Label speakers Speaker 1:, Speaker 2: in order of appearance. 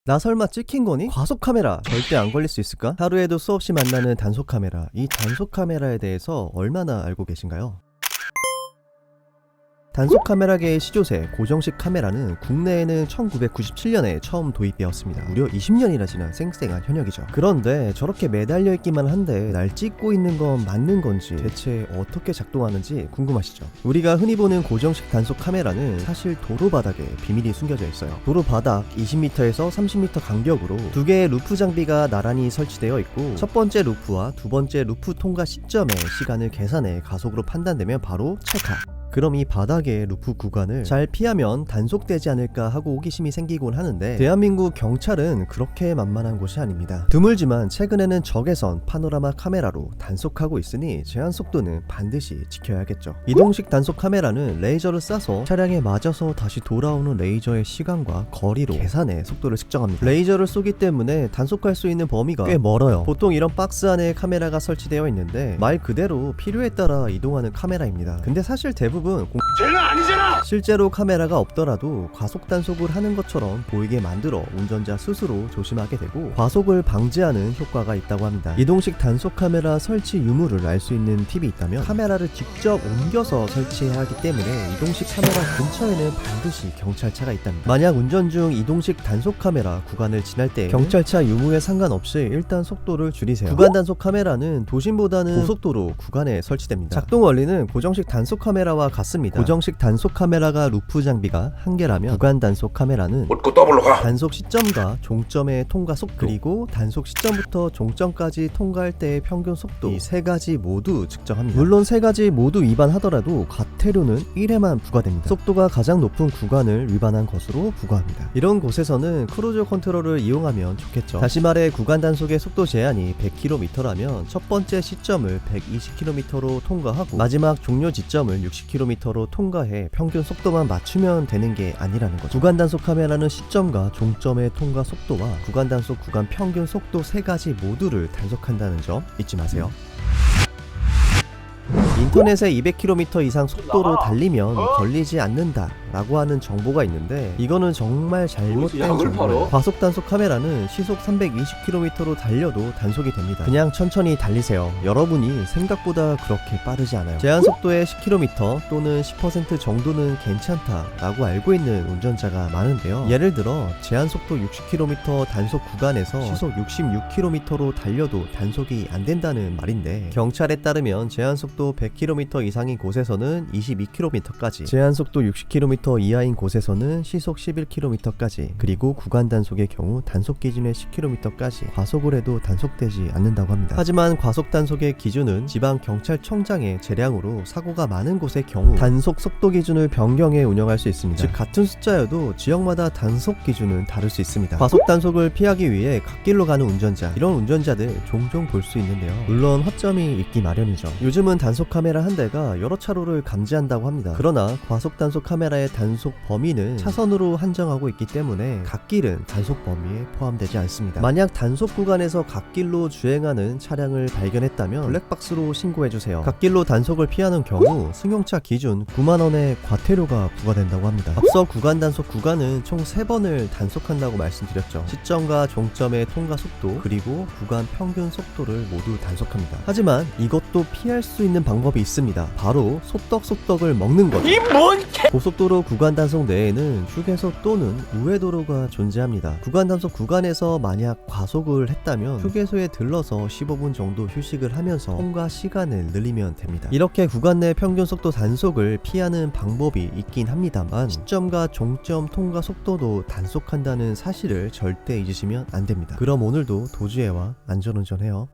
Speaker 1: 나 설마 찍힌 거니? 과속 카메라 절대 안 걸릴 수 있을까? 하루에도 수없이 만나는 단속 카메라. 이 단속 카메라에 대해서 얼마나 알고 계신가요? 단속 카메라계의 시조새 고정식 카메라는 국내에는 1997년에 처음 도입되었습니다. 무려 20년이나 지난 쌩쌩한 현역이죠. 그런데 저렇게 매달려 있기만 한데 날 찍고 있는 건 맞는 건지 대체 어떻게 작동하는지 궁금하시죠? 우리가 흔히 보는 고정식 단속 카메라는 사실 도로 바닥에 비밀이 숨겨져 있어요. 도로 바닥 20m에서 30m 간격으로 두 개의 루프 장비가 나란히 설치되어 있고, 첫 번째 루프와 두 번째 루프 통과 시점의 시간을 계산해 가속으로 판단되면 바로 찰칵. 그럼 이 바닥의 루프 구간을 잘 피하면 단속되지 않을까 하고 호기심이 생기곤 하는데, 대한민국 경찰은 그렇게 만만한 곳이 아닙니다. 드물지만 최근에는 적외선 파노라마 카메라로 단속하고 있으니 제한 속도는 반드시 지켜야겠죠. 이동식 단속 카메라는 레이저를 쏴서 차량에 맞아서 다시 돌아오는 레이저의 시간과 거리로 계산해 속도를 측정합니다. 레이저를 쏘기 때문에 단속할 수 있는 범위가 꽤 멀어요. 보통 이런 박스 안에 카메라가 설치되어 있는데 말 그대로 필요에 따라 이동하는 카메라입니다. 근데 사실 대부분
Speaker 2: 쟤는 아니잖아!
Speaker 1: 실제로 카메라가 없더라도 과속 단속을 하는 것처럼 보이게 만들어 운전자 스스로 조심하게 되고 과속을 방지하는 효과가 있다고 합니다. 이동식 단속 카메라 설치 유무를 알 수 있는 팁이 있다면, 카메라를 직접 옮겨서 설치해야 하기 때문에 이동식 카메라 근처에는 반드시 경찰차가 있답니다. 만약 운전 중 이동식 단속 카메라 구간을 지날 때 경찰차 유무에 상관없이 일단 속도를 줄이세요. 구간 단속 카메라는 도심보다는 고속도로 구간에 설치됩니다. 작동 원리는 고정식 단속 카메라와 같습니다. 고정식 단속 카메라가 루프 장비가 한 개라면, 구간 단속 카메라는
Speaker 2: 묻고 더블로 가!
Speaker 1: 단속 시점과 종점의 통과 속도, 그리고 단속 시점부터 종점까지 통과할 때의 평균 속도, 이 세 가지 모두 측정합니다. 물론 세 가지 모두 위반하더라도 과태료는 1회만 부과됩니다. 속도가 가장 높은 구간을 위반한 것으로 부과합니다. 이런 곳에서는 크루즈 컨트롤을 이용하면 좋겠죠. 다시 말해 구간 단속의 속도 제한이 100km라면 첫 번째 시점을 120km로 통과하고 마지막 종료 지점을 60km로 통과해 평균 속도만 맞추면 되는 게 아니라는 거죠. 구간 단속 카메라는 시점과 종점의 통과 속도와 구간 단속 구간 평균 속도 세 가지 모두를 단속한다는 점 잊지 마세요. 인터넷에 200km 이상 속도로 달리면 걸리지 않는다 라고 하는 정보가 있는데, 이거는 정말 잘못된 정보예요. 과속 단속 카메라는 시속 320km로 달려도 단속이 됩니다. 그냥 천천히 달리세요. 여러분이 생각보다 그렇게 빠르지 않아요. 제한 속도의 10km 또는 10% 정도는 괜찮다 라고 알고 있는 운전자가 많은데요. 예를 들어 제한 속도 60km 단속 구간에서 시속 66km로 달려도 단속이 안 된다는 말인데, 경찰에 따르면 제한 속도 100km 이상인 곳에서는 22km까지, 제한 속도 60km 이하인 곳에서는 시속 11km까지, 그리고 구간 단속의 경우 단속 기준의 10km까지 과속을 해도 단속되지 않는다고 합니다. 하지만 과속 단속의 기준은 지방 경찰청장의 재량으로 사고가 많은 곳의 경우 단속 속도 기준을 변경해 운영할 수 있습니다. 즉 같은 숫자여도 지역마다 단속 기준은 다를 수 있습니다. 과속 단속을 피하기 위해 갓길로 가는 운전자, 이런 운전자들 종종 볼 수 있는데요. 물론 허점이 있기 마련이죠. 요즘은 단속 카메라 한 대가 여러 차로를 감지한다고 합니다. 그러나 과속 단속 카메라의 단속 범위는 차선으로 한정하고 있기 때문에 갓길은 단속 범위에 포함되지 않습니다. 만약 단속 구간에서 갓길로 주행하는 차량을 발견했다면 블랙박스로 신고해주세요. 갓길로 단속을 피하는 경우 승용차 기준 9만원의 과태료가 부과된다고 합니다. 앞서 구간 단속 구간은 총 3번을 단속한다고 말씀드렸죠. 시점과 종점의 통과 속도, 그리고 구간 평균 속도를 모두 단속합니다. 하지만 이것도 피할 수 있는 방법이 있습니다. 바로 소떡소떡을 먹는 거죠. 고속도로 구간 단속 내에는 휴게소 또는 우회도로가 존재합니다. 구간 단속 구간에서 만약 과속을 했다면 휴게소에 들러서 15분 정도 휴식을 하면서 통과 시간을 늘리면 됩니다. 이렇게 구간 내 평균 속도 단속을 피하는 방법이 있긴 합니다만, 시점과 종점 통과 속도도 단속한다는 사실을 절대 잊으시면 안 됩니다. 그럼 오늘도 도주해와 안전운전해요.